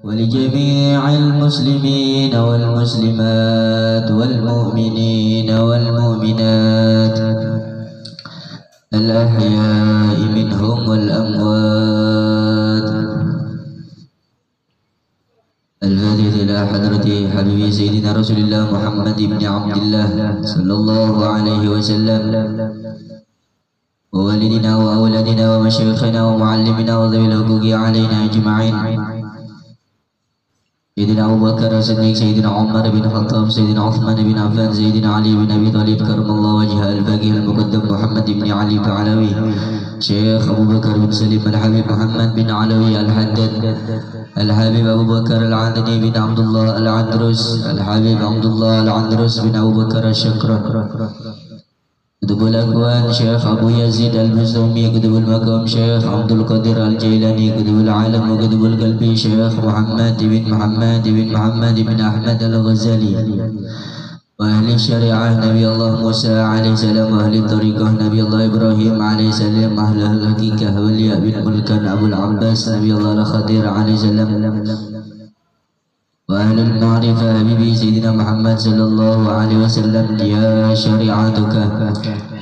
ولجميع المسلمين والمسلمات والمؤمنين والمؤمنات الأحياء منهم والأموات. الفاتحة إلى حضرة حبيبي سيدنا رسول الله محمد بن عبد الله صلى الله عليه وسلم، ووالدنا وأولادنا ومشايخنا ومعلمنا وذوي الحقوق علينا أجمعين. سيدنا أبو بكر الصديق، سيدنا عمر بن الخطاب، سيدنا عثمان بن عفان، سيدنا علي بن أبي طالب كرم الله وجهه، الفقيه المقدم محمد بن علي العلوي، شيخ أبو بكر بن سليم، الحبيب محمد بن علوي الحداد، الحبيب أبو بكر العدني بن عبد الله العندروس، الحبيب عبد الله العندروس بن أبو بكر الشكر، كتب الأكوان شيخ أبو يزيد البزومي، كتب المقام شيخ عبد القادر الجيلاني، كتب العالم وكتب القلب شيخ محمد بن أحمد الغزالي، وأهل الشريعة نبي الله موسى عليه السلام، وأهل الطريقة نبي الله إبراهيم عليه السلام، أهل الحقيقة ولياء بن ملكان أبو العباس نبي الله الخضير عليه السلام، وأهل المعرفة حبيبي سيدنا محمد صلى الله عليه وسلم. يا شريعتك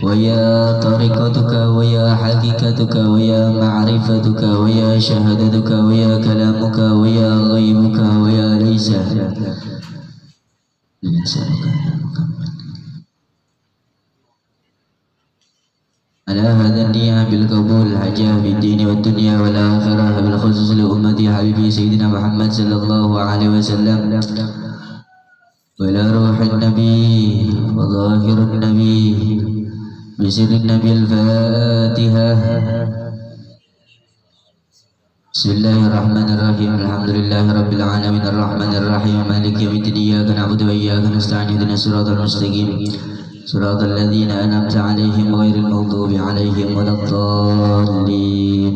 ويا طريقتك ويا حقيقتك ويا معرفتك ويا شهادتك ويا كلامك ويا غيبك ويا ليس على هذا النية بالقبول حجاه في الدين والدنيا والآخرة، بالخصوص لأمتي حبيبي سيدنا محمد صلى الله عليه وسلم، وإلى روح النبي وظاهر النبي بسر النبي الفاتحة. بسم الله الرحمن الرحيم، الحمد لله رب العالمين الرحمن الرحيم مالك يوم الدين، إياك نعبد وإياك نستعين، اهدنا الصراط المستقيم صراط الذين أنعمت عليهم غير المغضوب عليهم ولا الضالين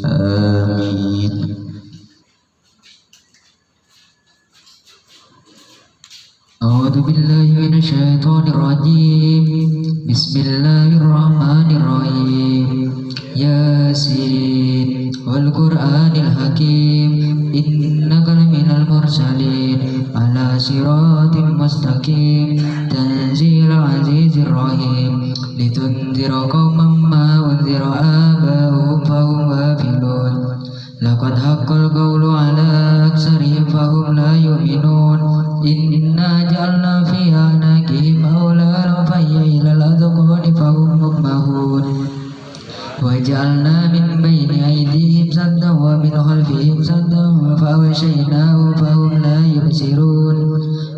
آمين. أعوذ بالله من الشيطان الرجيم، بسم الله الرحمن الرحيم. ياسين والقرآن الحكيم إنك لمن المرسلين على صراط مستقيم، تنزيل العزيز الرحيم، لتنذر قوما ما أنذر آباؤهم فهم غافلون، لقد حق القول على أكثرهم فهم لا يؤمنون، إنا جعلنا في أعناقهم أغلالا فهي إلى الأذقان فهم مقمحون، وجعلنا من بين أيديهم سدا ومن خلفهم سدا فأغشيناهم فهم لا يبصرون،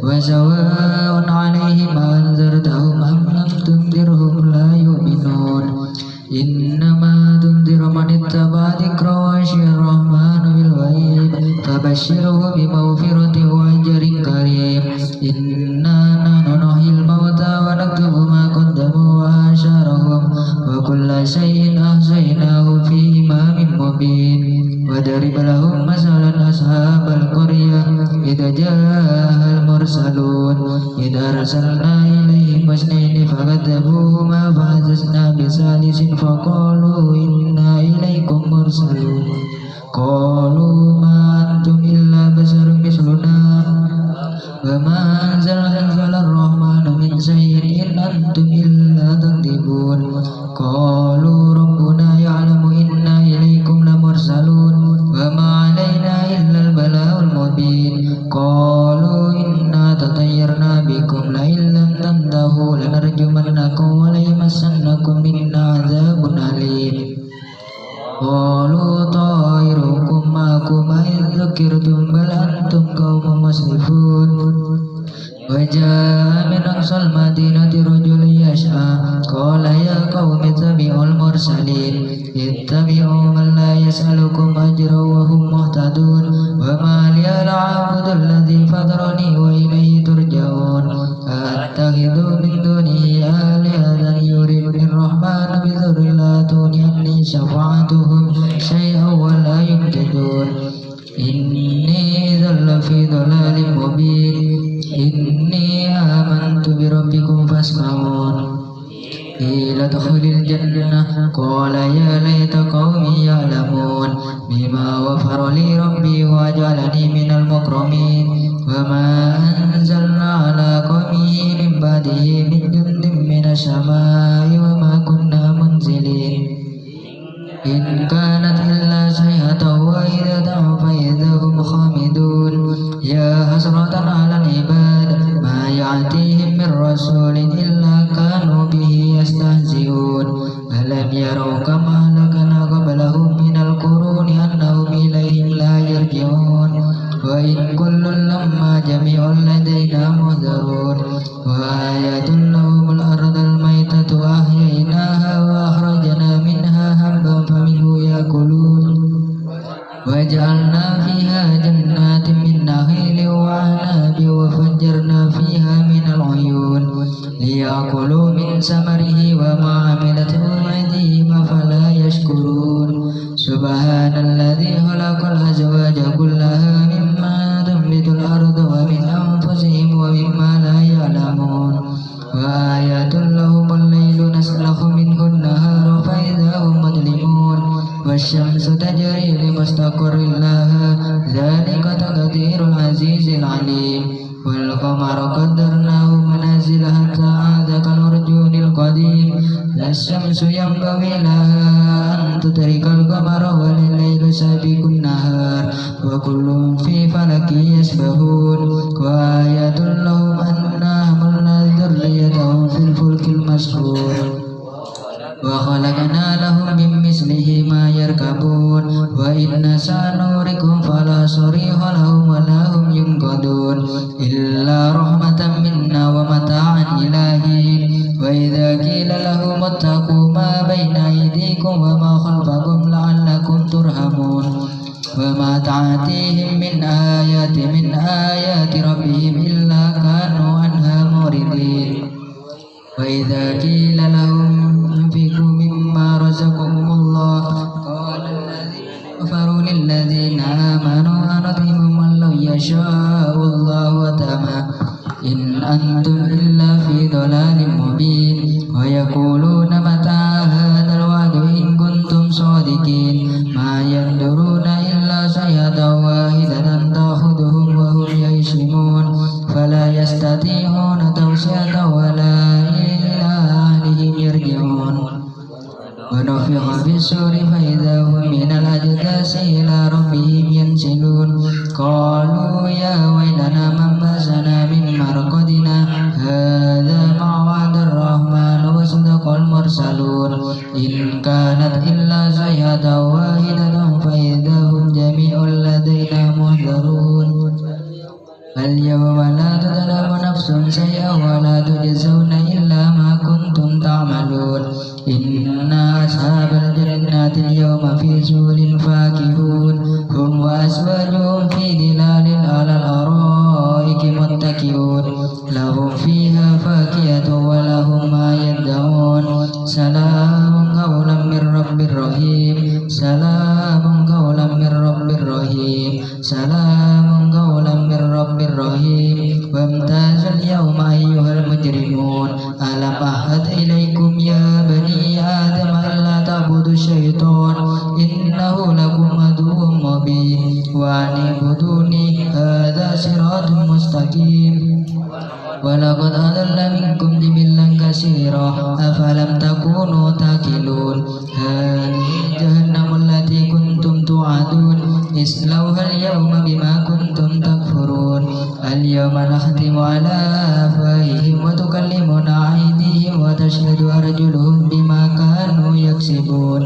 وسواء عليهم أنذرتهم أم لم تنذرهم لا يؤمنون، إنما تنذر من اتبع ذكر وخشي الرحمن بالغيب فبشره بمغفرة وأجر كريم. إنا نحن نحيي الموتى ونكتب ما قدموا وآثارهم وكل شيء أحصيناه في إمام مبين. وضرب لهم مثلا أصحاب القرية إذ جاءها المرسلون إذ أرسلنا إليهم اثنين فكذبوهما فعززنا بثالث فقالوا إنا إليكم مرسلون، قالوا ما أنتم إلا بشر مثلنا وما أنزل الرحمن من شيء إن أنتم إلا تكذبون، قالوا ربنا يعلم إنا إليكم لمرسلون وما علينا إلا البلاغ المبين، قالوا إنا تطيرنا بكم لئن لم تنتهوا لنرجمنكم وليمسنكم منا عذاب أليم، قالوا طائركم معكم إن ذكرتم بل أنتم قوم مسرفون. وجاء من أقصى المدينة رجل يسعى قال يا قوم اتبعوا المرسلين اتبعوا من لا يسألكم أجرا وهم مهتدون، وما لي لا أعبد الذي فطرني وإليه ترجعون، أتخذ من دونه آلهة يردني الرحمن بضر لا تغني عني شفاعتهم شيئا ولا ينقذون، إني إذا لفي ضلال مبين، إني آمنت بربكم فاسمعون. قيل ادخل الجنة قال يا ليت قومي يعلمون بما غفر لي ربي وجعلني من المكرمين وما أنزلنا على قومه من بعده من جند من السماء وما كنا منزلين إن كانت إلا صيحة واحدة فإذا هم خامدون يا حسرة على العباد ما يأتيهم من رسول إلا كانوا به يستهزئون ألم يروا كما أهلكنا قبلهم من القرون أنهم إليهم لا يرجعون وإن كل لما جميع لدينا محضرون وآية لهم الأرض الميتة أحييناها وأخرجنا منها حبا فمنه يأكلون وجعلنا فيها جنات من نخيل وأعناب وفجرنا فيها من العيون ليأكلوا من ثمره وما عملته أيديهم أفلا يشكرون سبحان الذي خلق الأزواج كلها مما تنبت الأرض ومن أنفسهم ومما لا يعلمون وآيات لهم الليل نسلخ منه النهار فإذا هم مظلمون والشمس تجري لمستقر لها ذلك تقدير العزيز العليم والقمر قدرناه منازل حتى عاد كالعرجون القديم لا الشمس ينبغي لها أن تدرك القمر ولا الليل سابق النهار وكل في فلك يسبحون وآية لهم أنا حملنا ذريتهم في الفلك المشحون وخلقنا لهم من مثله ما يركبون وإن سنوركم فلا صريخ لهم ولا هم ينقذون إلا رحمة منا ومتاعا إلى حين وإذا قيل لهم اتقوا ما بين أيديكم وما خلفكم لعلكم ترحمون وما تأتيهم من آيات ربهم إلا كانوا عنها معرضين وإذا قيل لهم انفقوا مما رزقكم الله قال الذين كفروا للذين آمنوا أنطعم من لو يشاء الله أطعمه إن أنتم إلا في ضلال مبين ويقولون متى هذا الوعد إن كنتم صادقين ما ينظرون إلا صيحة واحدة تأخذهم وهم يشمون فلا يستطيعون توصية ولا إلى أهلهم يرجعون ونفخ في الصور فإذا هم من الأجداث إلى ربهم ينسلون قالوا يا ويلنا من بعثنا من مرقدنا هذا ما وعد الرحمن وصدق المرسلون إن كانت إلا صيحة واحدة فإذا هم جميع لدينا محضرون اليوم لا تظلم نفس شيئا ولا تجزون إلا ما كنتم تعملون إن أصحاب الجنة اليوم في سرور فاكهون هم وأزواجهم في ظلال على الأرائك متكئون لهم فيها فاكهة ولهم ما يدعون سلام قولا من رب رحيم سلام قولا من رب رحيم سلام قولا من رب رحيم وامتازوا اليوم أيها المجرمون ألم أعهد إليكم يا بني آدم ألا تعبدوا الشيطان إنه لكم عدو مبين وأن اعبدوني هذا صراط مستقيم ولقد أضل منكم جبلا كثيرا أفلم تكونوا تعقلون هذه جهنم التي كنتم توعدون اصلوها اليوم بما كنتم تكفرون اليوم نختم على أفواههم وتكلمنا أيديهم وتشهد أرجلهم بما كانوا يكسبون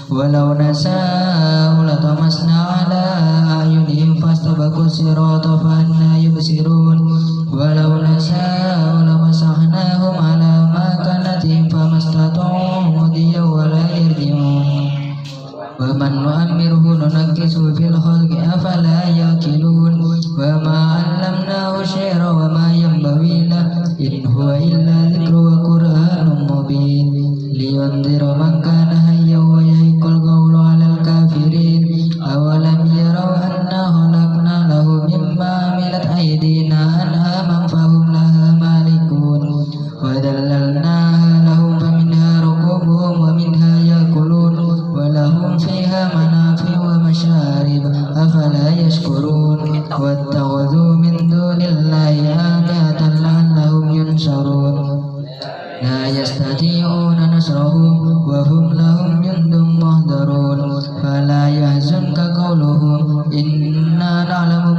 ولو نشاء لطمسنا على أعينهم فاستبقوا الصراط فأنى يبصرون ولو نشاء لمسخناهم على مكانتهم فما استطاعوا مضيا ولا يرجعون ومن نؤمره ننكسه في الخلق أفلا يأكلون وما علمناه الشعر وما ينبغي له إن هو إلا ذكر وقرآن مبين لينذر من كان حيا ويحق القول على الكافرين أولم يروا أنا خلقنا لهم مما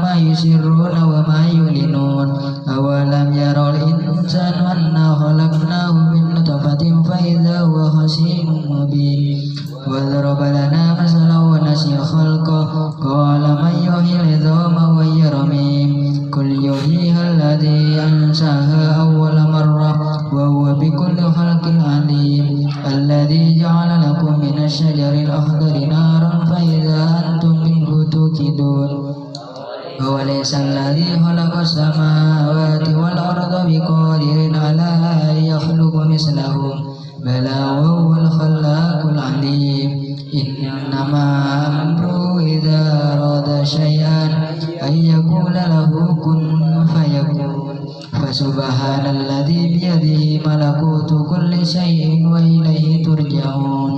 ما يسرون وما يعلنون أولم يرى الإنسان أنا خلقناه من نطفة فإذا هو خصيم مبين وضرب لنا مثلا ونسي خلقه قال من يحيي العظام وهي رميم قل يحييها الذي أنشأها أول مرة وهو بكل خلق عليم الذي جعل لكم من الشجر الأخضر نارا فإذا أنتم منه توقدون أوليس الذي خلق السماوات والأرض بقادر على أن يخلق مثلهم بلى وهو الخلاق العليم إنما أمره إذا أراد شيئا أن يقول له كن فيكون فسبحان الذي بيده ملكوت كل شيء وإليه ترجعون.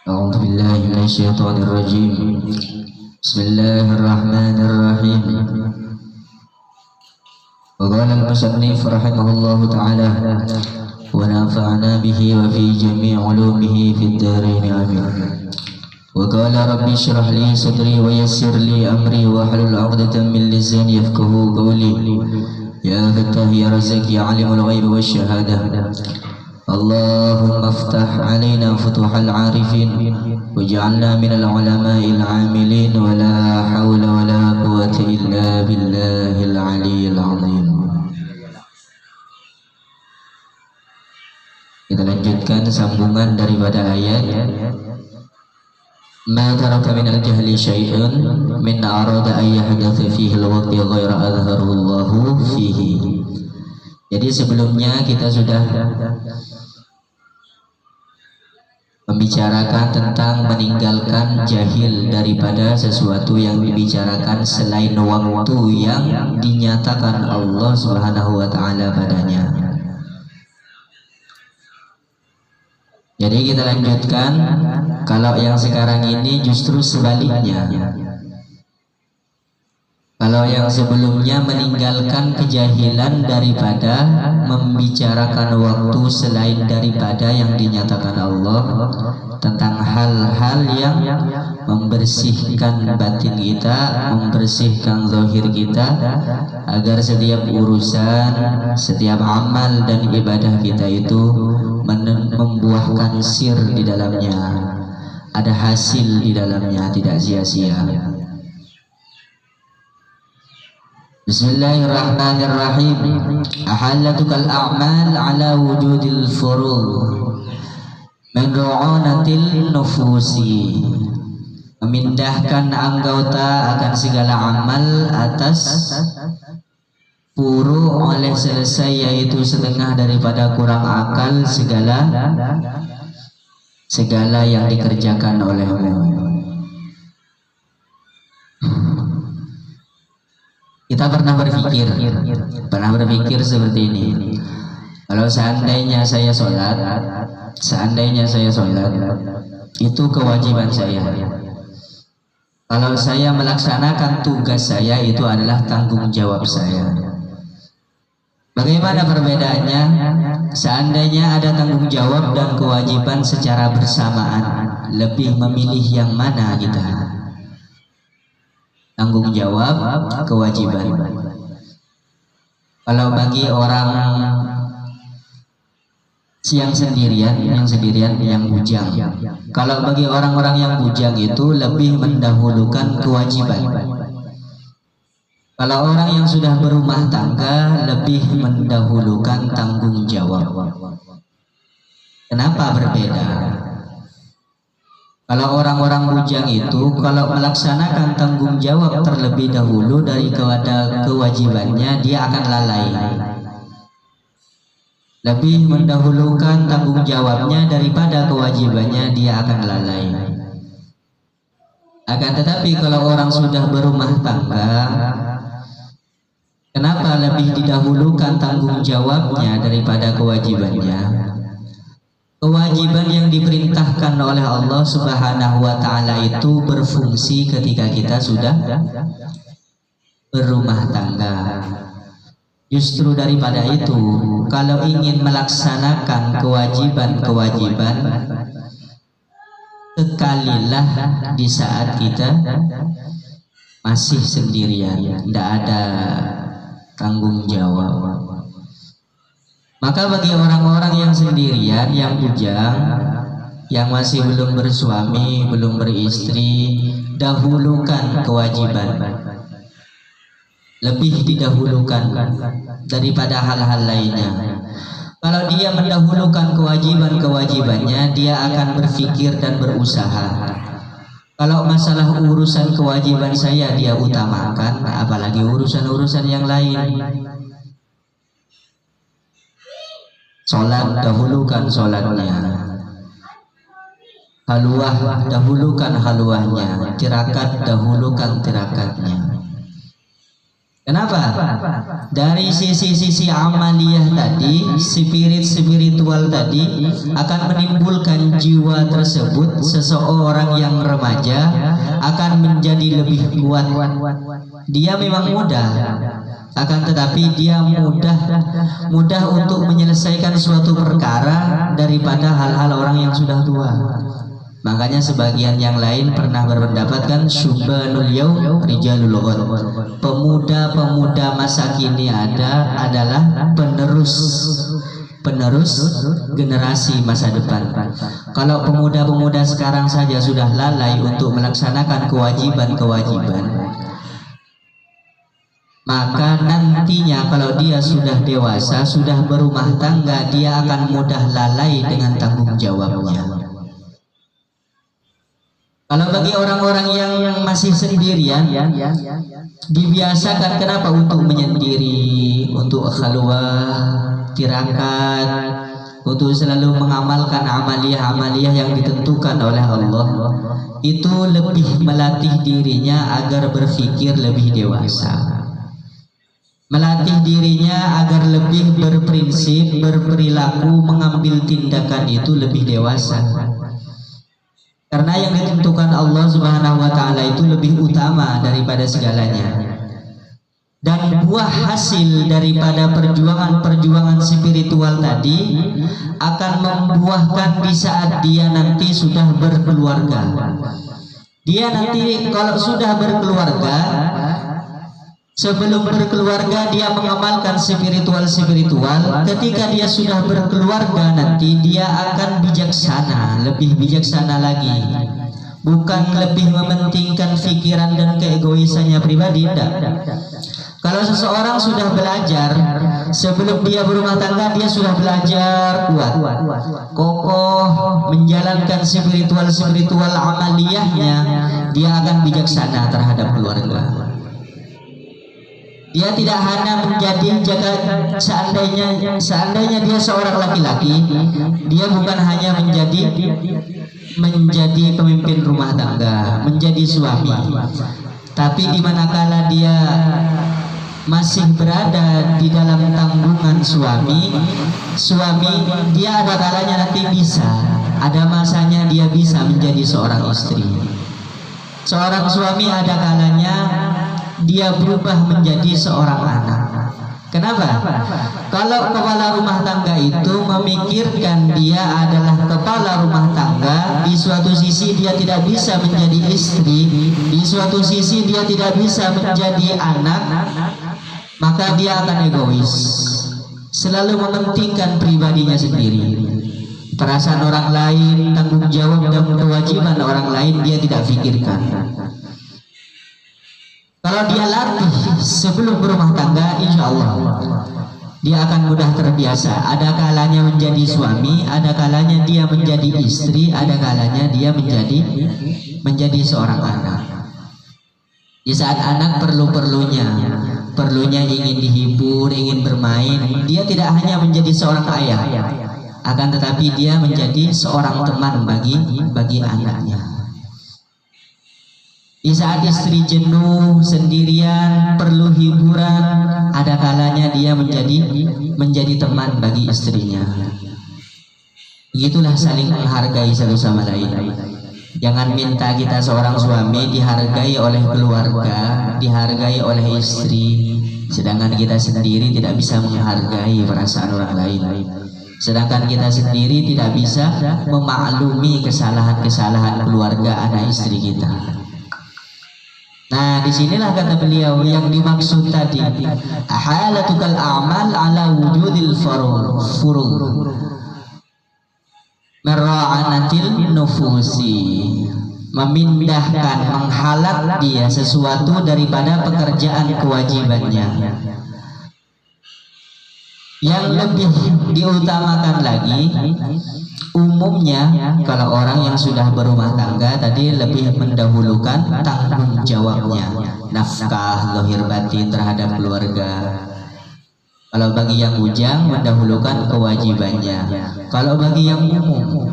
أعوذ بالله من الشيطان الرجيم. بسم الله الرحمن الرحيم. وقال المصنف رحمه الله تعالى ونفعنا به وفي جميع علومه في الدارين آمين. وقال رب اشرح لي صدري ويسر لي أمري واحلل عقدة من لساني يفقهوا قولي يا فتاح يا رزاق يا عالم الغيب والشهادة اللهم افتح علينا فتوح العارفين واجعلنا من العلماء العاملين ولا حول ولا قوة إلا بالله العلي العظيم. Kita lanjutkan sambungan daripada ayat ma taraka min al-jahli syai'un min arada an yahdatha fihi al-waqti ghayra adharahu Allahu fihi. Jadi sebelumnya kita sudah membicarakan tentang meninggalkan jahil daripada sesuatu yang dibicarakan selain waktu yang dinyatakan Allah Subhanahu wa taala padanya. Jadi kita lanjutkan, kalau yang sekarang ini justru sebaliknya. Kalau yang sebelumnya meninggalkan kejahilan daripada membicarakan waktu selain daripada yang dinyatakan Allah tentang hal-hal yang membersihkan batin kita, membersihkan zahir kita agar setiap urusan, setiap amal dan ibadah kita itu membuahkan sir di dalamnya, ada hasil di dalamnya, tidak sia-sia. Bismillahirrahmanirrahim. Ahallatukal a'mal ala wujudil furud min ru'unatil nufusi. Memindahkan anggota akan segala amal atas puru oleh selesai, yaitu setengah daripada kurang akal segala yang dikerjakan olehmu. Kita pernah berpikir seperti ini. Kalau seandainya saya sholat, itu kewajiban saya. Kalau saya melaksanakan tugas saya, itu adalah tanggung jawab saya. Bagaimana perbedaannya? Seandainya ada tanggung jawab dan kewajiban secara bersamaan, lebih memilih yang mana kita? Tanggung jawab, kewajiban. Kalau bagi orang yang sendirian, yang bujang. Kalau bagi orang-orang yang bujang itu lebih mendahulukan kewajiban. Kalau orang yang sudah berumah tangga lebih mendahulukan tanggung jawab. Kenapa berbeda? Kalau orang-orang bujang itu, kalau melaksanakan tanggung jawab terlebih dahulu daripada kewajibannya, dia akan lalai. Lebih mendahulukan tanggung jawabnya daripada kewajibannya, dia akan lalai. Akan tetapi kalau orang sudah berumah tangga, kenapa lebih didahulukan tanggung jawabnya daripada kewajibannya? Kewajiban yang diperintahkan oleh Allah Subhanahu wa taala itu berfungsi ketika kita sudah berumah Justru daripada itu, kalau ingin melaksanakan kewajiban-kewajiban, kekalilah di saat kita masih sendirian, tidak ada tanggung jawab. Maka bagi orang-orang yang sendirian, yang bujang, yang masih belum bersuami, belum beristri, dahulukan kewajiban, lebih didahulukan daripada hal-hal lainnya. Kalau dia mendahulukan kewajiban-kewajibannya, dia akan berpikir dan berusaha. Kalau masalah urusan kewajiban saya dia utamakan, apalagi urusan-urusan yang lain. Sholat, dahulukan sholatnya. Haluah, dahulukan haluahnya. Tirakat, dahulukan tirakatnya. Kenapa? Dari sisi-sisi amaliyah tadi, spiritual tadi akan menimbulkan jiwa tersebut. Seseorang yang remaja akan menjadi lebih kuat. Dia memang mudah, akan tetapi dia mudah untuk menyelesaikan suatu perkara daripada hal-hal orang yang sudah tua. Makanya sebagian yang lain pernah berpendapat kan, syubanul yaum rijalul ghad. Pemuda-pemuda masa kini adalah penerus generasi masa depan. Kalau pemuda-pemuda sekarang saja sudah lalai untuk melaksanakan kewajiban-kewajiban, maka nantinya kalau dia sudah dewasa, sudah berumah tangga, dia akan mudah lalai dengan tanggung jawabnya. Kalau bagi orang-orang yang masih sendirian, dibiasakan kenapa untuk menyendiri, untuk khalwah, tirakat, untuk selalu mengamalkan amaliyah-amaliyah yang ditentukan oleh Allah. Itu lebih melatih dirinya agar berpikir lebih dewasa, melatih dirinya agar lebih berprinsip, berperilaku, mengambil tindakan itu lebih dewasa. Karena yang ditentukan Allah Subhanahu wa Ta'ala itu lebih utama daripada segalanya. Dan buah hasil daripada perjuangan-perjuangan spiritual tadi akan membuahkan di saat dia nanti sudah berkeluarga. Dia nanti kalau sudah berkeluarga, sebelum berkeluarga dia mengamalkan spiritual. Ketika dia sudah berkeluarga nanti dia akan bijaksana, lebih bijaksana lagi. Bukan lebih mementingkan pikiran dan keegoisannya pribadi, tidak. Kalau seseorang sudah belajar, sebelum dia berumah tangga dia sudah belajar kuat, kokoh, menjalankan spiritual amaliyahnya, dia akan bijaksana terhadap keluarga. Dia tidak hanya menjadi seandainya dia seorang laki-laki, dia bukan hanya menjadi pemimpin rumah tangga, menjadi suami, tapi di manakala dia masih berada di dalam tanggungan suami, dia ada kalanya nanti ada masanya dia bisa menjadi seorang istri. Seorang suami ada kalanya dia berubah menjadi seorang anak. Kenapa? Kalau kepala rumah tangga itu memikirkan dia adalah kepala rumah tangga, di suatu sisi dia tidak bisa menjadi istri, di suatu sisi dia tidak bisa menjadi anak, maka dia akan egois, selalu mementingkan pribadinya sendiri. Perasaan orang lain, tanggung jawab dan kewajiban orang lain dia tidak pikirkan. Kalau dia latih sebelum berumah tangga, insya Allah dia akan mudah terbiasa. Ada kalanya menjadi suami, ada kalanya dia menjadi istri, ada kalanya dia menjadi seorang anak. Di saat anak perlunya ingin dihibur, ingin bermain, dia tidak hanya menjadi seorang ayah, akan tetapi dia menjadi seorang teman bagi anaknya. Di saat istri jenuh, sendirian, perlu hiburan, ada kalanya dia menjadi teman bagi istrinya. Begitulah saling menghargai satu sama lain. Jangan minta kita seorang suami dihargai oleh keluarga, dihargai oleh istri, Sedangkan kita sendiri tidak bisa menghargai perasaan orang lain. Sedangkan kita sendiri tidak bisa memaklumi kesalahan-kesalahan keluarga anak istri kita. Nah, disinilah kata beliau yang dimaksud tadi, ahalatukal a'mal ala wujudil furud mera'anatil nufusi, memindahkan, menghalat dia sesuatu daripada pekerjaan kewajibannya. Yang lebih diutamakan lagi, umumnya kalau orang yang sudah berumah tangga tadi lebih mendahulukan tanggung jawabnya, nafkah zahir batin terhadap keluarga. Kalau bagi yang bujang mendahulukan kewajibannya. Kalau bagi yang umum,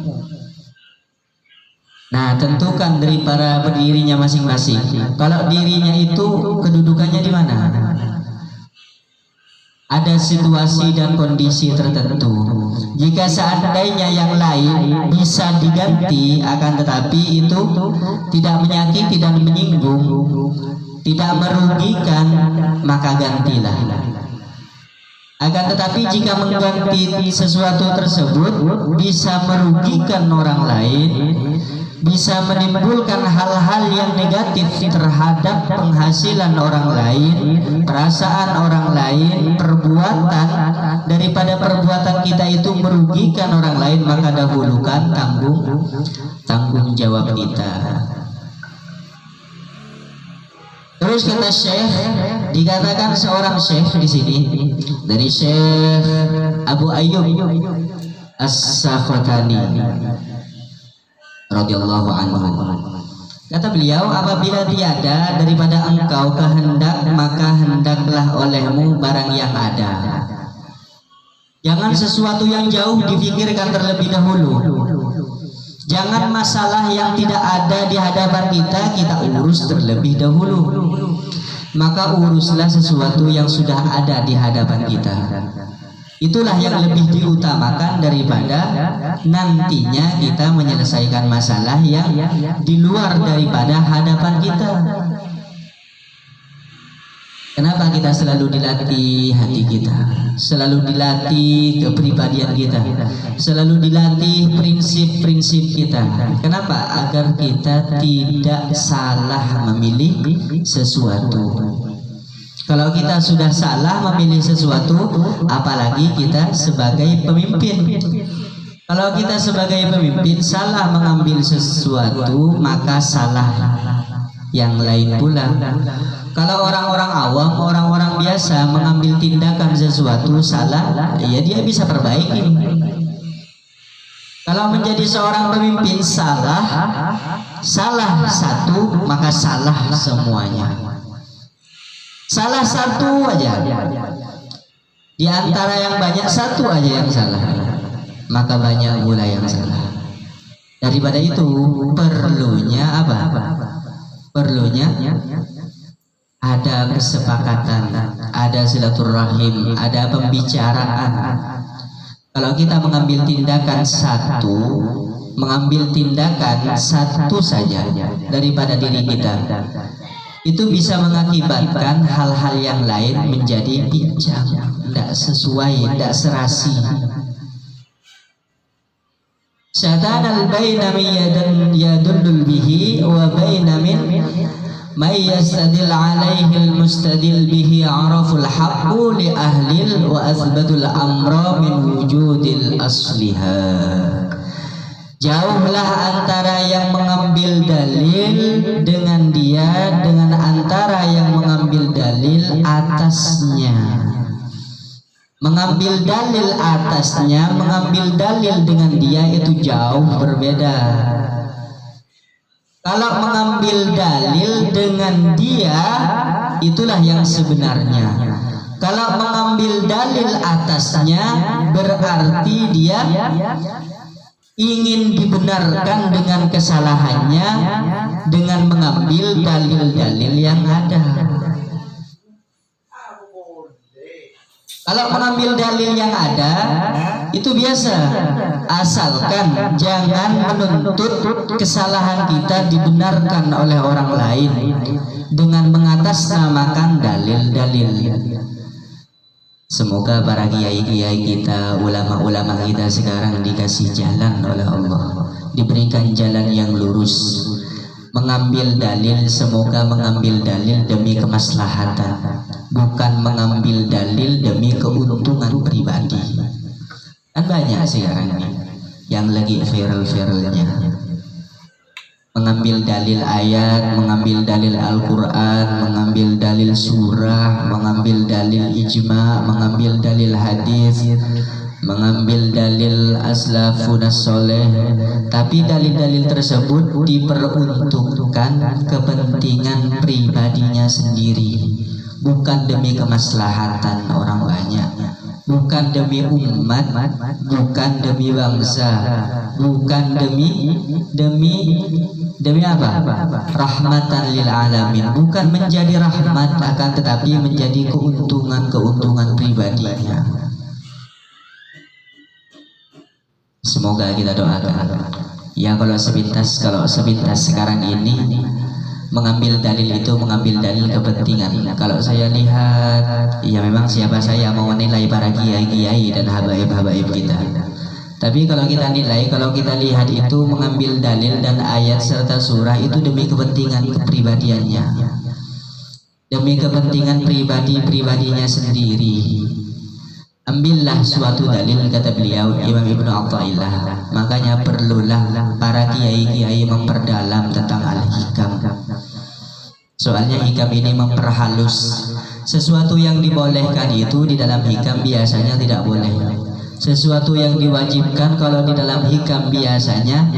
nah tentukan dari para berdirinya masing-masing. Kalau dirinya itu kedudukannya di mana? Ada situasi dan kondisi tertentu. Jika seandainya yang lain bisa diganti, akan tetapi itu tidak menyakiti dan menyinggung, tidak merugikan, maka gantilah. Akan tetapi jika mengganti sesuatu tersebut bisa merugikan orang lain, bisa menimbulkan hal-hal yang negatif terhadap penghasilan orang lain, perasaan orang lain, perbuatan daripada perbuatan kita itu merugikan orang lain, maka dahulukan tanggung jawab kita. Terus kata Syekh, dikatakan seorang Syekh di sini dari Syekh Abu Ayyub As-Sakhatani radhiyallahu anhu. Kata beliau, apabila tiada daripada engkau kehendak, maka hendaklah olehmu barang yang ada. Jangan sesuatu yang jauh dipikirkan terlebih dahulu. Jangan masalah yang tidak ada di hadapan kita urus terlebih dahulu. Maka uruslah sesuatu yang sudah ada di hadapan kita. Itulah yang lebih diutamakan daripada nantinya kita menyelesaikan masalah yang di luar daripada hadapan kita. Kenapa kita selalu dilatih hati kita, selalu dilatih kepribadian kita, selalu dilatih prinsip-prinsip kita. Kenapa? Agar kita tidak salah memilih sesuatu. Kalau kita sudah salah memilih sesuatu, apalagi kita sebagai pemimpin. Kalau kita sebagai pemimpin salah mengambil sesuatu, maka salah yang lain pula. Kalau orang-orang awam, orang-orang biasa mengambil tindakan sesuatu salah, ya dia bisa perbaiki. Kalau menjadi seorang pemimpin salah satu, maka salah semuanya. Salah satu aja di antara yang banyak, satu aja yang salah, maka banyak pula yang salah. Daripada itu perlunya apa? Perlunya ada kesepakatan, ada silaturahim, ada pembicaraan. Kalau kita mengambil tindakan satu saja daripada diri kita, itu bisa mengakibatkan hal-hal yang lain menjadi pincang, tidak sesuai, tidak serasi. Syatanal baina yadul bihi wa baina min may yastadil alaihi almustadil bihi araful haqqu li ahlil wa athbatul amra min wujudil asliha. Jauhlah antara yang mengambil dalil dengan dia, dengan antara yang mengambil dalil atasnya. Mengambil dalil atasnya, mengambil dalil dengan dia itu jauh berbeda. Kalau mengambil dalil dengan dia, itulah yang sebenarnya. Kalau mengambil dalil atasnya, berarti dia ingin dibenarkan dengan kesalahannya dengan mengambil dalil-dalil yang ada. Kalau mengambil dalil yang ada, itu biasa, asalkan jangan menuntut kesalahan kita dibenarkan oleh orang lain dengan mengatasnamakan dalil-dalil. Semoga para kiai-kiai kita, ulama-ulama kita sekarang dikasih jalan oleh Allah, diberikan jalan yang lurus. Mengambil dalil, semoga mengambil dalil demi kemaslahatan, bukan mengambil dalil demi keuntungan pribadi. Kan banyak sekarang ini yang lagi viral-viralnya mengambil dalil ayat, mengambil dalil Al-Quran, mengambil dalil surah, mengambil dalil ijma, mengambil dalil hadis, mengambil dalil aslafun soleh, tapi dalil-dalil tersebut diperuntukkan kepentingan pribadinya sendiri, bukan demi kemaslahatan orang banyak, bukan demi umat, bukan demi bangsa, bukan demi apa? Rahmatan lil alamin, bukan menjadi rahmat, akan tetapi menjadi keuntungan pribadinya. Semoga kita doakan. Ya kalau sepintas sekarang ini mengambil dalil itu mengambil dalil kepentingan. Kalau saya lihat, ya memang siapa saya mau menilai para kiai-kiai dan habaib-habaib kita. Tapi kalau kita nilai, kalau kita lihat itu mengambil dalil dan ayat serta surah itu demi kepentingan kepribadiannya, demi kepentingan pribadinya sendiri. Ambillah suatu dalil, kata beliau Imam Ibnu Athaillah. Makanya perlulah para kiai-kiai memperdalam tentang al-hikam. Soalnya hikam ini memperhalus. Sesuatu yang dibolehkan itu di dalam hikam biasanya tidak boleh. Sesuatu yang diwajibkan kalau di dalam hikam biasanya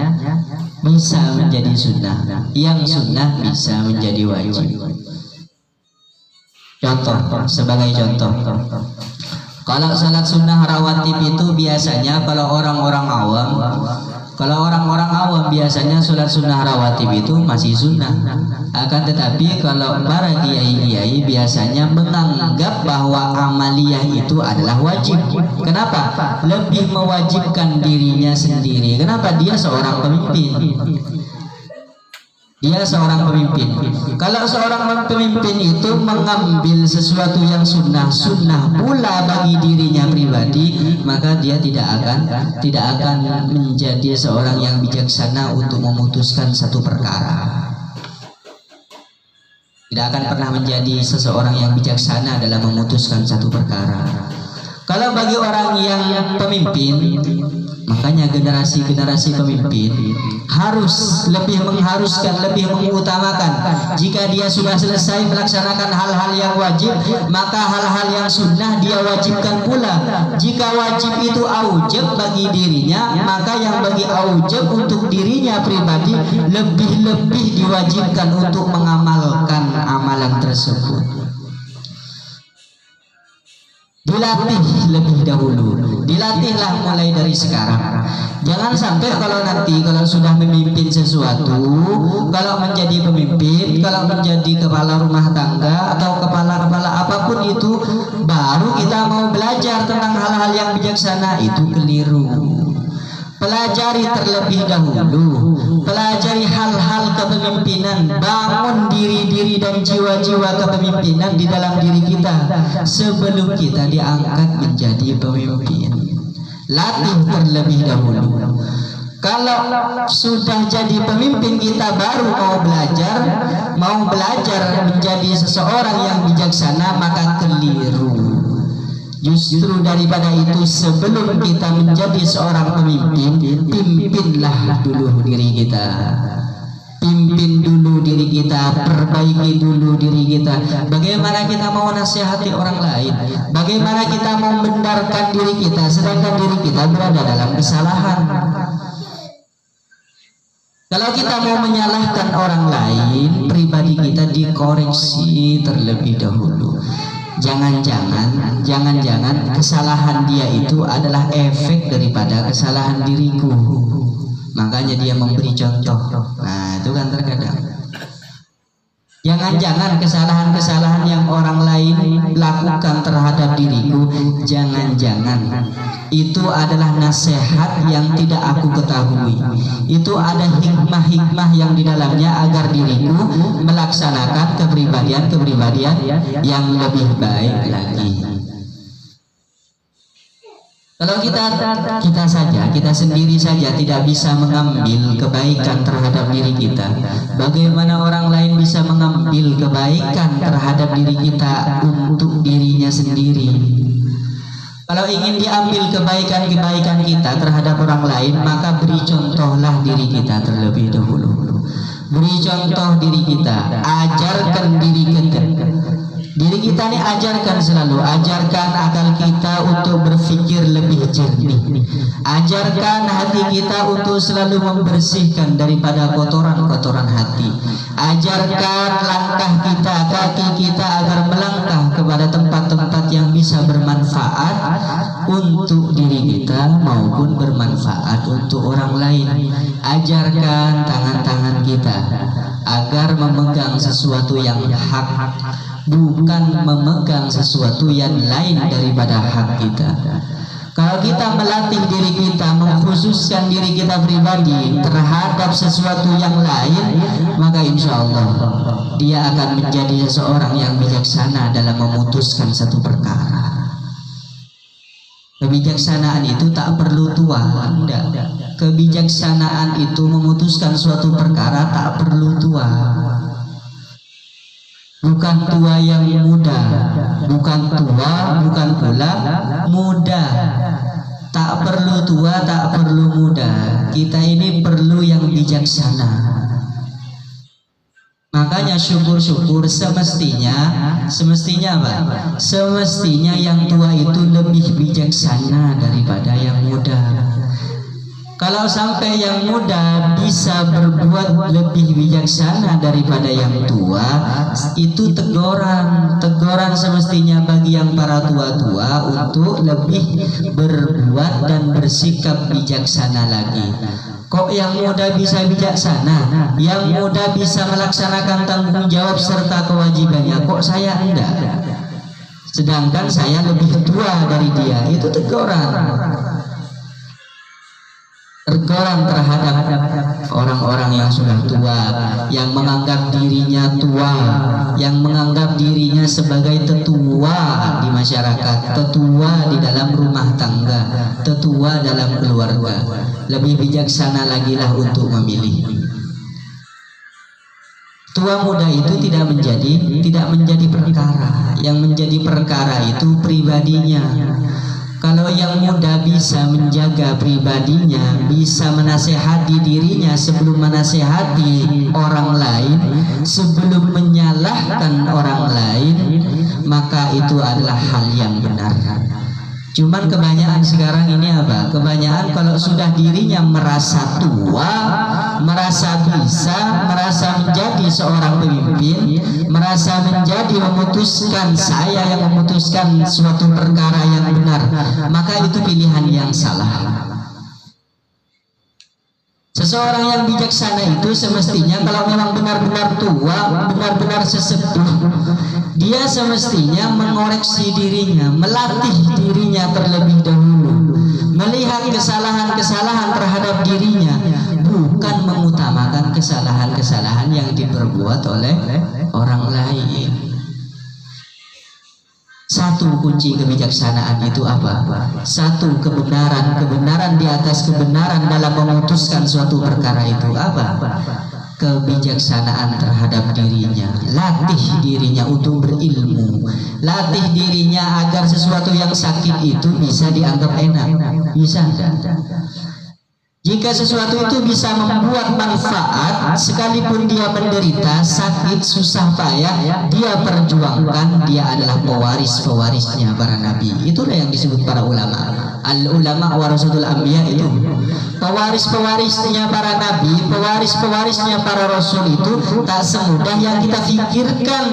bisa menjadi sunnah, yang sunnah bisa menjadi wajib. Contoh, sebagai contoh, kalau salat sunnah rawatib itu biasanya kalau orang-orang awam biasanya salat sunnah rawatib itu masih sunnah. Akan tetapi kalau para kiai-kiai biasanya menganggap bahwa amaliyah itu adalah wajib. Kenapa? Lebih mewajibkan dirinya sendiri. Kenapa? Dia seorang pemimpin. Kalau seorang pemimpin itu mengambil sesuatu yang sunnah pula bagi dirinya pribadi, maka dia tidak akan menjadi seorang yang bijaksana untuk memutuskan satu perkara. Tidak akan pernah menjadi seseorang yang bijaksana dalam memutuskan satu perkara. Kalau bagi orang yang pemimpin, makanya generasi pemimpin harus lebih mengharuskan, lebih mengutamakan. Jika dia sudah selesai melaksanakan hal-hal yang wajib, maka hal-hal yang sunnah dia wajibkan pula. Jika wajib itu aujab bagi dirinya, maka yang bagi aujab untuk dirinya pribadi lebih-lebih diwajibkan untuk mengamalkan amalan tersebut. Dilatih lebih dahulu, dilatihlah mulai dari sekarang. Jangan sampai kalau sudah memimpin sesuatu, kalau menjadi pemimpin, kalau menjadi kepala rumah tangga atau kepala apapun itu, baru kita mau belajar tentang hal-hal yang bijaksana, itu keliru. Pelajari terlebih dahulu, pelajari hal-hal kepemimpinan, bangun diri-diri dan jiwa-jiwa kepemimpinan di dalam diri kita sebelum kita diangkat menjadi pemimpin. Latih terlebih dahulu. Kalau sudah jadi pemimpin kita baru mau belajar menjadi seseorang yang bijaksana, maka keliru. Justru daripada itu, sebelum kita menjadi seorang pemimpin, pimpinlah dulu diri kita. Pimpin dulu diri kita, perbaiki dulu diri kita. Bagaimana kita mau nasihati orang lain? Bagaimana kita mau membenarkan diri kita sedangkan diri kita berada dalam kesalahan? Kalau kita mau menyalahkan orang lain, pribadi kita dikoreksi terlebih dahulu. Jangan-jangan kesalahan dia itu adalah efek daripada kesalahan diriku. Makanya dia memberi contoh. Nah, itu kan terkadang. Jangan-jangan kesalahan-kesalahan yang orang lain lakukan terhadap diriku, jangan-jangan itu adalah nasihat yang tidak aku ketahui. Itu ada hikmah-hikmah yang di dalamnya agar diriku melaksanakan kepribadian yang lebih baik lagi. Kalau kita sendiri saja tidak bisa mengambil kebaikan terhadap diri kita, bagaimana orang lain bisa mengambil kebaikan terhadap diri kita untuk dirinya sendiri? Kalau ingin diambil kebaikan-kebaikan kita terhadap orang lain, maka beri contohlah diri kita terlebih dahulu. Beri contoh diri kita, ajarkan diri kita. Diri kita ini ajarkan selalu, ajarkan akal kita untuk berpikir lebih jernih. Ajarkan hati kita untuk selalu membersihkan daripada kotoran-kotoran hati. Ajarkan langkah kita, kaki kita agar melangkah kepada tempat-tempat yang bisa bermanfaat untuk diri kita maupun bermanfaat untuk orang lain. Ajarkan tangan-tangan kita agar memegang sesuatu yang hak, bukan memegang sesuatu yang lain daripada hak kita. Kalau kita melatih diri kita, mengkhususkan diri kita pribadi terhadap sesuatu yang lain, maka insya Allah dia akan menjadi seseorang yang bijaksana dalam memutuskan satu perkara. Kebijaksanaan itu tak perlu tua, tidak. Kebijaksanaan itu memutuskan suatu perkara tak perlu tua. Bukan tua yang muda, bukan tua, bukan pula muda. Tak perlu tua, tak perlu muda. Kita ini perlu yang bijaksana. Makanya syukur-syukur semestinya apa? Semestinya yang tua itu lebih bijaksana daripada yang muda. Kalau sampai yang muda bisa berbuat lebih bijaksana daripada yang tua, itu teguran semestinya bagi yang para tua-tua untuk lebih berbuat dan bersikap bijaksana lagi. Kok yang muda bisa bijaksana, yang muda bisa melaksanakan tanggung jawab serta kewajibannya, kok saya enggak? Sedangkan saya lebih tua dari dia, itu teguran terhadap orang-orang yang sudah tua, yang menganggap dirinya tua, yang menganggap dirinya sebagai tetua di masyarakat, tetua di dalam rumah tangga, tetua dalam keluarga. Lebih bijaksana lagi lah untuk memilih. Tua muda itu tidak menjadi perkara. Yang menjadi perkara itu pribadinya. Kalau yang muda bisa menjaga pribadinya, bisa menasehati dirinya sebelum menasehati orang lain, sebelum menyalahkan orang lain, maka itu adalah hal yang benar. Cuman kebanyakan sekarang ini apa? Kebanyakan kalau sudah dirinya merasa tua, merasa bisa, merasa menjadi seorang pemimpin, merasa menjadi memutuskan, saya yang memutuskan suatu perkara yang benar, maka itu pilihan yang salah. Seseorang yang bijaksana itu semestinya kalau memang benar-benar tua, benar-benar sesepuh, dia semestinya mengoreksi dirinya, melatih dirinya terlebih dahulu, melihat kesalahan-kesalahan terhadap dirinya, bukan mengutamakan kesalahan-kesalahan yang diperbuat oleh orang lain. Satu kunci kebijaksanaan itu apa? Satu, kebenaran di atas kebenaran dalam memutuskan suatu perkara itu apa? Kebijaksanaan terhadap dirinya. Latih dirinya untuk berilmu, latih dirinya agar sesuatu yang sakit itu bisa dianggap enak. Bisa enggak? Jika sesuatu itu bisa membuat manfaat, sekalipun dia menderita, sakit, susah payah, dia perjuangkan, dia adalah pewaris-pewarisnya para nabi. Itulah yang disebut para ulama. Al-ulama warasatul anbiya itu. Pewaris-pewarisnya para nabi, pewaris-pewarisnya para rasul itu tak semudah yang kita pikirkan.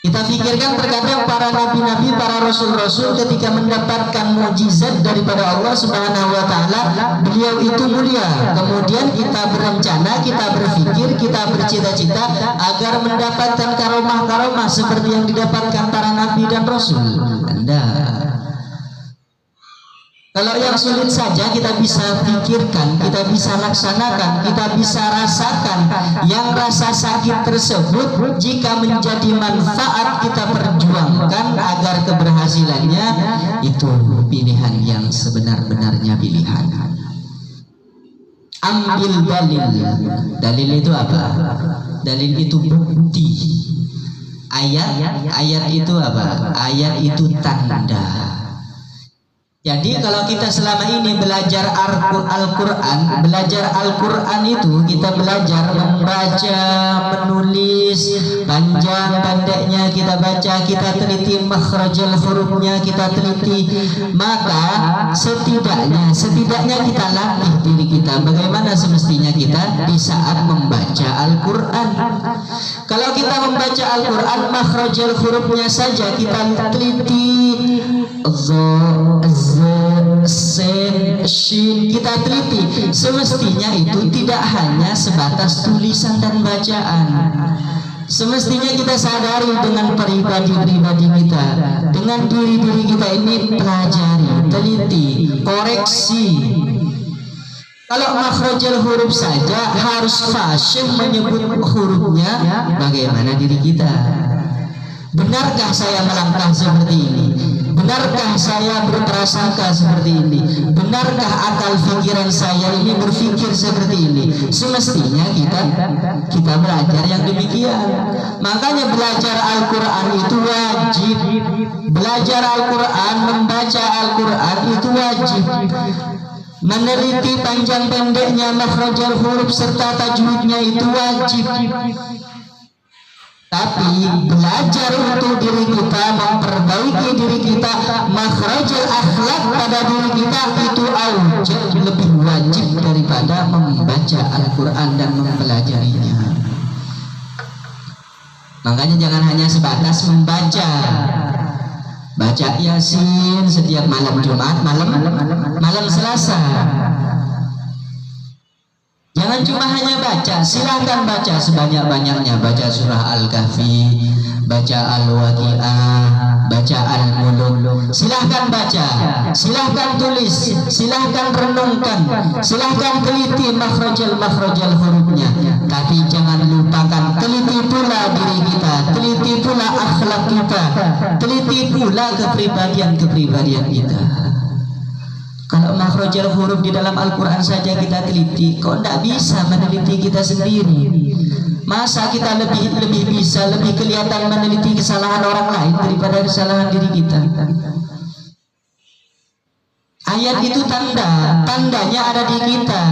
Kita pikirkan terkadang para nabi-nabi, para rasul-rasul ketika mendapatkan mukjizat daripada Allah Subhanahu wa taala, beliau itu mulia. Kemudian kita berencana, kita berpikir, kita bercita-cita agar mendapatkan karomah-karomah seperti yang didapatkan para nabi dan rasul. Kalau yang sulit saja kita bisa pikirkan, kita bisa laksanakan, kita bisa rasakan. Yang rasa sakit tersebut jika menjadi manfaat kita perjuangkan agar keberhasilan keberhasilannya itu pilihan yang sebenar-benarnya pilihan. Ambil dalil. Dalil itu apa? Dalil itu bukti. Ayat itu apa? Ayat itu tanda. Jadi kalau kita selama ini belajar Al-Quran, belajar Al-Quran itu kita belajar membaca, menulis, panjang pendeknya kita baca, kita teliti makhrajul hurufnya, kita teliti, maka setidaknya kita latih diri kita bagaimana semestinya kita di saat membaca Al-Quran. Kalau kita membaca Al-Quran, makhrajul hurufnya saja kita teliti, sen, shin, kita teliti, semestinya itu tidak hanya sebatas tulisan dan bacaan. Semestinya kita sadari dengan pribadi-pribadi kita, dengan diri-diri kita ini pelajari, teliti, koreksi. Kalau makhrajul huruf saja harus fasih menyebut hurufnya, bagaimana diri kita? Benarkah saya melangkah seperti ini? Benarkah saya berprasangka seperti ini? Benarkah akal pikiran saya ini berpikir seperti ini? Semestinya kita belajar yang demikian. Makanya belajar Al-Quran itu wajib. Belajar Al-Quran, membaca Al-Quran itu wajib. Meneliti panjang pendeknya makhrajul huruf serta tajwidnya itu wajib. Tapi belajar untuk diri kita, memperbaiki diri kita, makhrajul akhlak pada diri kita itu lebih wajib daripada membaca Al-Quran dan mempelajarinya. Makanya jangan hanya sebatas membaca. Baca Yasin setiap malam Jumat, malam Selasa. Jangan cuma hanya baca, silahkan baca sebanyak-banyaknya. Baca surah Al-Kahfi, baca Al-Waqi'ah, baca Al-Mulk. Silahkan baca, silahkan tulis, silahkan renungkan, silahkan teliti makhrajul hurufnya. Tapi jangan lupakan teliti pula diri kita, teliti pula akhlak kita, teliti pula kepribadian kita. Kalau makhrajul huruf di dalam Al-Quran saja kita teliti, kok tidak bisa meneliti kita sendiri? Masa kita lebih bisa, lebih kelihatan meneliti kesalahan orang lain daripada kesalahan diri kita? Ayat itu tandanya ada di kita.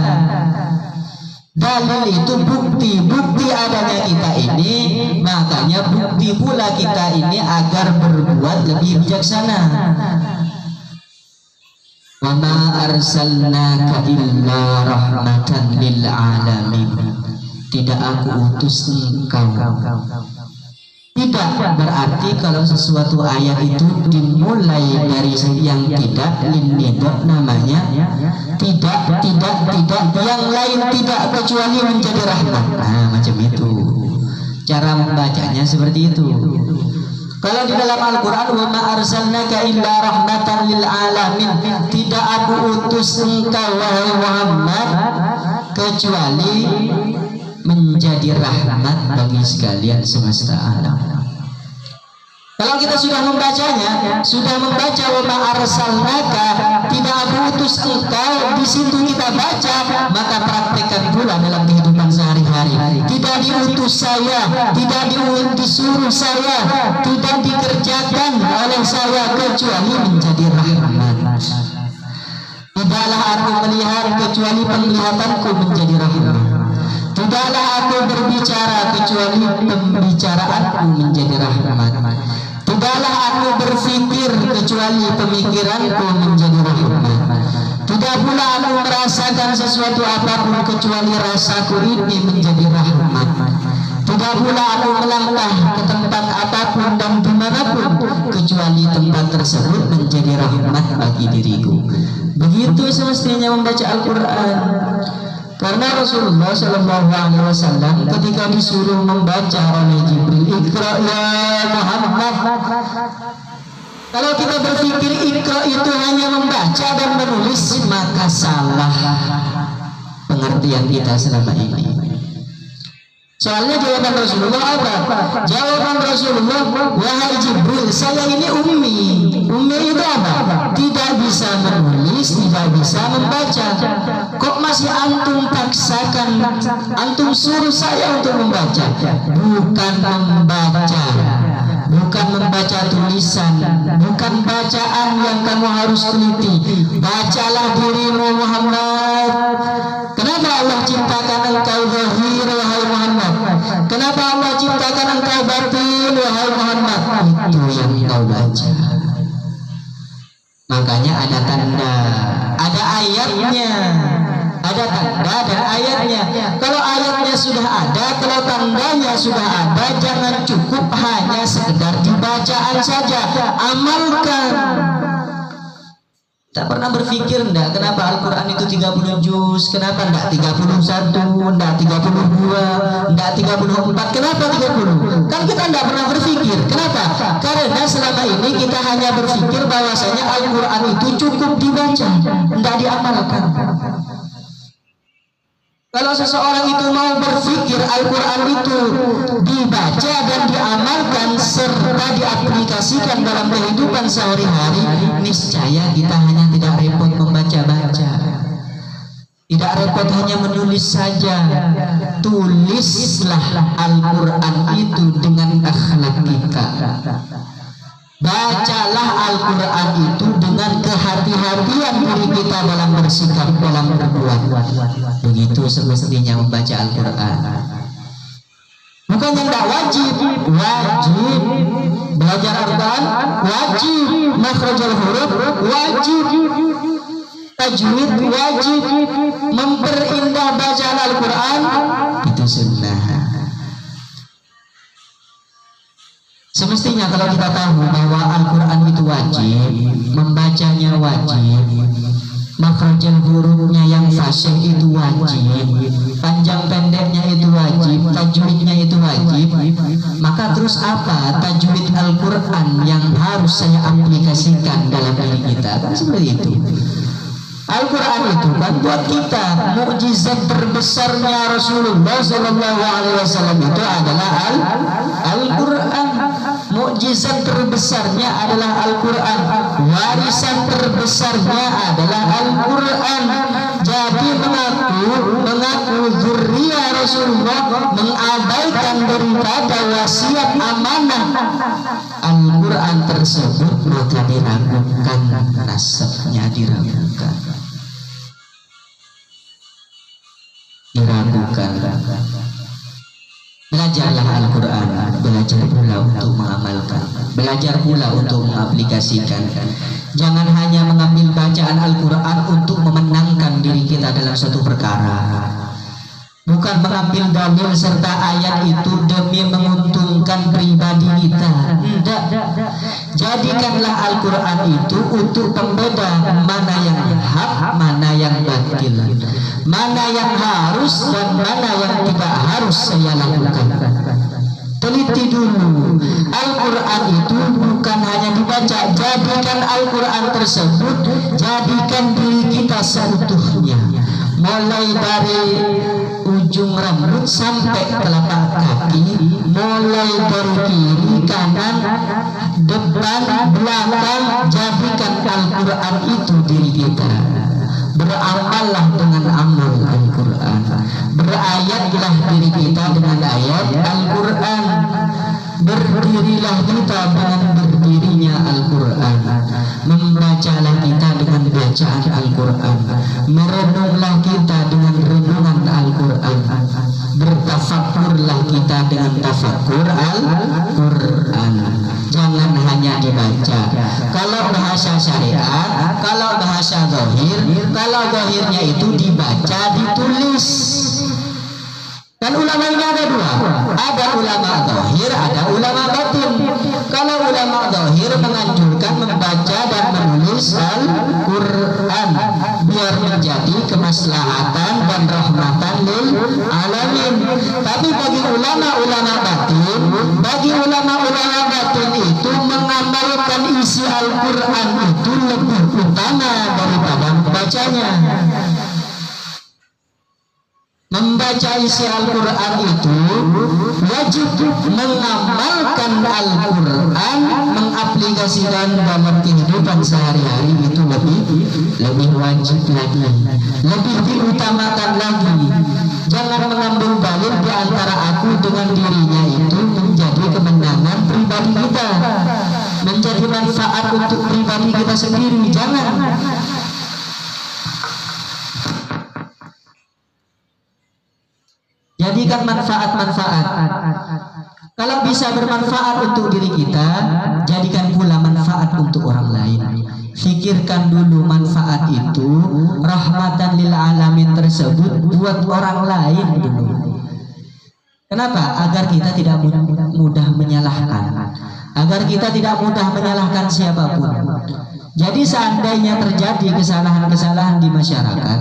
Dalil itu bukti adanya kita ini, makanya bukti pula kita ini agar berbuat lebih bijaksana. Wa ma arsalnaka illa rahmatan lil alamin. Tidak aku utus engkau. Tidak berarti kalau sesuatu ayat itu dimulai dari yang tidak, linidot namanya, tidak yang lain tidak kecuali menjadi rahmat. Nah, macam itu cara membacanya, seperti itu. Kalau di dalam Al-Quran, wa ma arsalnaka illa rahmatan lil alamin, tidak aku utus engkau wahai Muhammad kecuali menjadi rahmat bagi sekalian semesta alam. Kalau kita sudah membacanya, sudah membaca wa ma arsalnaka, tidak aku utus engkau, di situ kita baca, maka praktekkan pula dalam kehidupan sehari-hari. Tidak diutus saya, tidak disuruh saya, tidak dikerjakan oleh saya kecuali menjadi rahmat. Tidaklah aku melihat kecuali penglihatanku menjadi rahmat. Tidaklah aku berbicara kecuali pembicaraanku menjadi rahmat. Tidaklah aku berpikir kecuali pemikiranku menjadi rahmat. Tidak pula aku merasakan sesuatu apapun kecuali rasaku ini menjadi rahmat. Tidak pula aku melangkah ke tempat apapun dan dimanapun kecuali tempat tersebut menjadi rahmat bagi diriku. Begitu semestinya membaca Al-Quran. Karena Rasulullah SAW ketika disuruh membaca oleh Jibril, Iqra ya Muhammad. Kalau kita berpikir Iqra itu hanya membaca dan menulis, maka salah pengertian kita selama ini. Soalnya jawaban Rasulullah apa? Jawaban Rasulullah, wahai Jibril, saya ini ummi. Ummi itu apa? Tidak bisa menulis, tidak bisa membaca. Kok masih antum paksakan, antum suruh saya untuk membaca? Bukan membaca, bukan membaca tulisan, bukan bacaan yang kamu harus teliti. Bacalah dirimu Muhammad. Kenapa Allah ciptakan engkau zahir wahai Muhammad? Kenapa Allah ciptakan engkau batin wahai Muhammad? Itu yang kau baca. Makanya ada tanda, ada ayatnya, ada tanda dan ayatnya. Kalau ayatnya sudah ada, kalau tandanya sudah ada, jangan cukup hanya sekedar dibacaan saja, amalkan. Tak pernah berpikir enggak kenapa Al-Quran itu 30 juz, kenapa enggak 31, enggak 32, enggak 34, kenapa 30? Kan kita enggak pernah berpikir. Kenapa? Karena selama ini kita hanya berpikir bahwasanya Al-Quran itu cukup dibaca, enggak diamalkan. Kalau seseorang itu mau berpikir Al-Quran itu dibaca dan diamalkan serta diaplikasikan dalam kehidupan sehari-hari, niscaya kita hanya tidak repot membaca-baca, tidak repot hanya menulis saja. Tulislah Al-Quran itu dengan akhlak kita. Bacalah Al-Quran itu dengan kehati-hatian diri kita dalam bersikap, dalam berbuat. Begitu semestinya membaca Al-Quran. Bukan yang tidak wajib, wajib belajar Al-Quran, wajib makhrajul huruf, wajib tajwid, wajib memperindah bacaan Al-Quran, itu sunnah. Semestinya kalau kita tahu bahwa Al-Quran itu wajib, membacanya wajib, makhrajul hurufnya yang fasih itu wajib, panjang pendeknya itu wajib, tajwidnya itu wajib, maka terus apa tajwid Al-Quran yang harus saya aplikasikan dalam diri kita? Kan seperti itu. Al-Quran itu kan buat kita mukjizat terbesarnya Rasulullah SAW itu adalah Al-Quran. Mukjizat terbesarnya adalah Al-Quran. Warisan terbesarnya adalah Al-Quran. Jadi mengaku zuriyah Rasulullah mengabaikan daripada wasiat amanah Al-Quran tersebut, maka diragukan nasabnya, diragukan. Belajarlah Al-Quran, belajar pula untuk mengamalkan, belajar pula untuk mengaplikasikan. Jangan hanya mengambil bacaan Al-Quran untuk memenangkan diri kita dalam suatu perkara, bukan mengambil dalil serta ayat itu demi menguntungkan pribadi kita. Tidak. Jadikanlah Al-Quran itu untuk pembeda mana yang hak, mana yang batil, mana yang harus dan mana yang tidak harus saya lakukan. Teliti dulu. Al-Quran itu bukan hanya dibaca. Jadikan Al-Quran tersebut, jadikan diri kita seutuhnya, mulai dari ujung rambut sampai telapak kaki, mulai dari kiri, kanan, depan, belakang. Jadikan Al-Quran itu diri kita. Beramallah dengan amal Al-Quran. Berayatlah diri kita dengan ayat Al-Quran. Berdirilah kita dengan berdirinya Al-Quran. Membacalah kita dengan bacaan Al-Quran. Merenunglah kita dengan renungan Al-Quran. Bertafakurlah kita dengan tafakur Al-Quran. Jangan hanya dibaca. Kalau bahasa syariat, kalau bahasa zahir, kalau zahirnya itu dibaca, ditulis. Dan ulama ini ada dua, ada ulama zahir, ada ulama batin. Kalau ulama zahir menganjurkan membaca dan menulis Al-Quran biar menjadi kemaslahatan dan rahmatan lil alamin. Tapi bagi ulama-ulama batin itu mengamalkan isi Al-Quran itu lebih utama daripada membacanya. Membaca isi Al-Quran itu wajib mengamalkan Al-Quran, mengaplikasikan dalam kehidupan sehari-hari itu lebih wajib lagi, lebih diutamakan lagi. Jangan mengambil dalil di antara aku dengan dirinya itu menjadi kemenangan pribadi kita, menjadi manfaat untuk pribadi kita sendiri. Jangan. Jadikan manfaat-manfaat. Kalau bisa bermanfaat untuk diri kita, jadikan pula manfaat untuk orang lain. Fikirkan dulu manfaat itu, rahmatan lil alamin tersebut buat orang lain dulu. Kenapa? Agar kita tidak mudah menyalahkan, agar kita tidak mudah menyalahkan siapapun. Jadi seandainya terjadi kesalahan-kesalahan di masyarakat,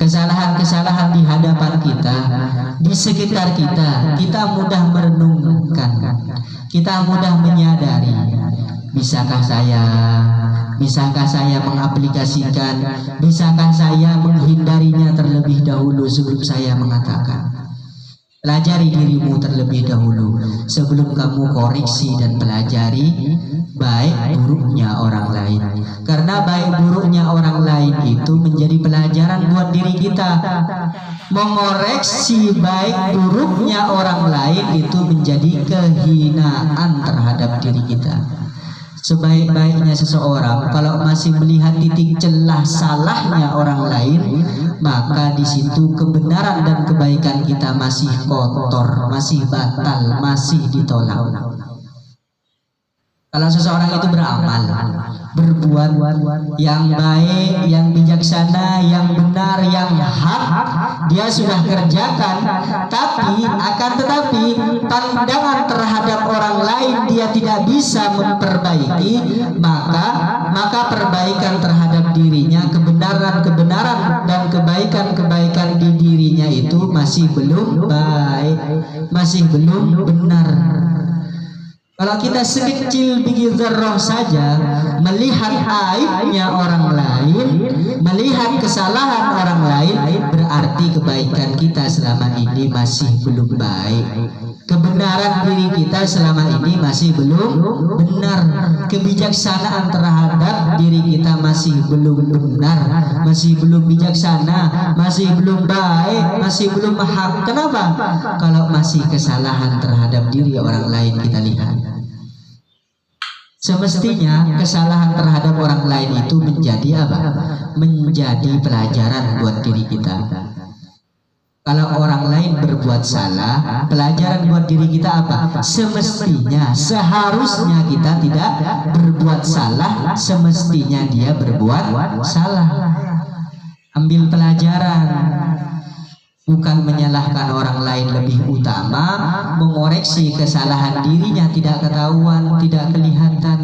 kesalahan-kesalahan di hadapan kita, di sekitar kita, kita mudah merenungkan, kita mudah menyadari, bisakah saya mengaplikasikan, bisakah saya menghindarinya terlebih dahulu sebelum saya mengatakan. Pelajari dirimu terlebih dahulu sebelum kamu koreksi dan pelajari baik buruknya orang lain. Karena baik buruknya orang lain itu menjadi pelajaran buat diri kita. Mengoreksi baik buruknya orang lain itu menjadi kehinaan terhadap diri kita. Sebaik-baiknya seseorang kalau masih melihat titik celah salahnya orang lain, maka di situ kebenaran dan kebaikan kita masih kotor, masih batal, masih ditolak. Kalau seseorang itu beramal, berbuat yang baik, yang bijaksana, yang benar, yang hak, dia sudah kerjakan, tapi pandangan terhadap orang lain dia tidak bisa memperbaiki, maka perbaikan terhadap dirinya, kebenaran dan kebaikan di dirinya itu masih belum baik, masih belum benar. Kalau kita sekecil biji zarrah saja melihat aibnya orang lain, melihat kesalahan orang lain, berarti kebaikan kita selama ini masih belum baik. Kebenaran diri kita selama ini masih belum benar. Kebijaksanaan terhadap diri kita masih belum benar, masih belum bijaksana, masih belum baik, masih belum hak. Kenapa? Kalau masih kesalahan terhadap diri orang lain kita lihat. Semestinya kesalahan terhadap orang lain itu menjadi apa? Menjadi pelajaran buat diri kita. Kalau orang lain berbuat salah, pelajaran buat diri kita apa? Semestinya, seharusnya kita tidak berbuat salah, semestinya dia berbuat salah. Ambil pelajaran, bukan menyalahkan orang lain lebih utama, mengoreksi kesalahan dirinya tidak ketahuan, tidak kelihatan.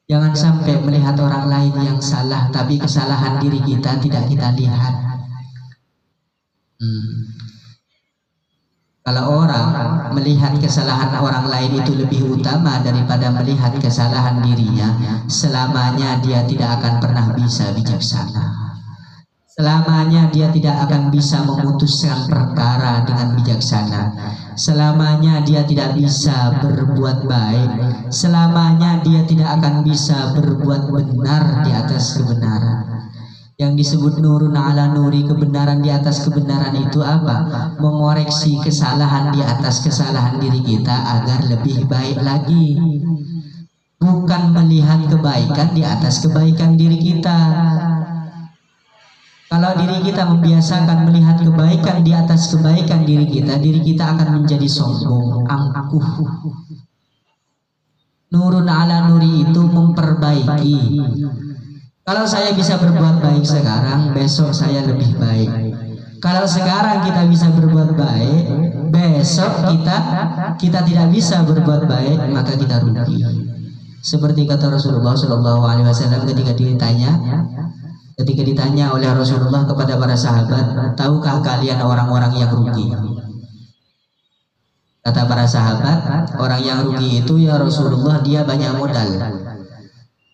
Jangan sampai melihat orang lain yang salah, tapi kesalahan diri kita tidak kita lihat. Kalau orang melihat kesalahan orang lain itu lebih utama daripada melihat kesalahan dirinya, selamanya dia tidak akan pernah bisa bijaksana. Selamanya dia tidak akan bisa memutuskan perkara dengan bijaksana. Selamanya dia tidak bisa berbuat baik. Selamanya dia tidak akan bisa berbuat benar di atas kebenaran. Yang disebut nurun ala nuri, kebenaran di atas kebenaran itu apa? Mengoreksi kesalahan di atas kesalahan diri kita agar lebih baik lagi. Bukan melihat kebaikan di atas kebaikan diri kita. Kalau diri kita membiasakan melihat kebaikan di atas kebaikan diri kita akan menjadi sombong, angkuh. Nurun ala nuri itu memperbaiki. Kalau saya bisa berbuat baik sekarang, besok saya lebih baik. Kalau sekarang kita bisa berbuat baik, besok kita tidak bisa berbuat baik, maka kita rugi. Seperti kata Rasulullah SAW ketika ditanya oleh Rasulullah kepada para sahabat, tahukah kalian orang-orang yang rugi? Kata para sahabat, orang yang rugi itu ya Rasulullah dia banyak modal.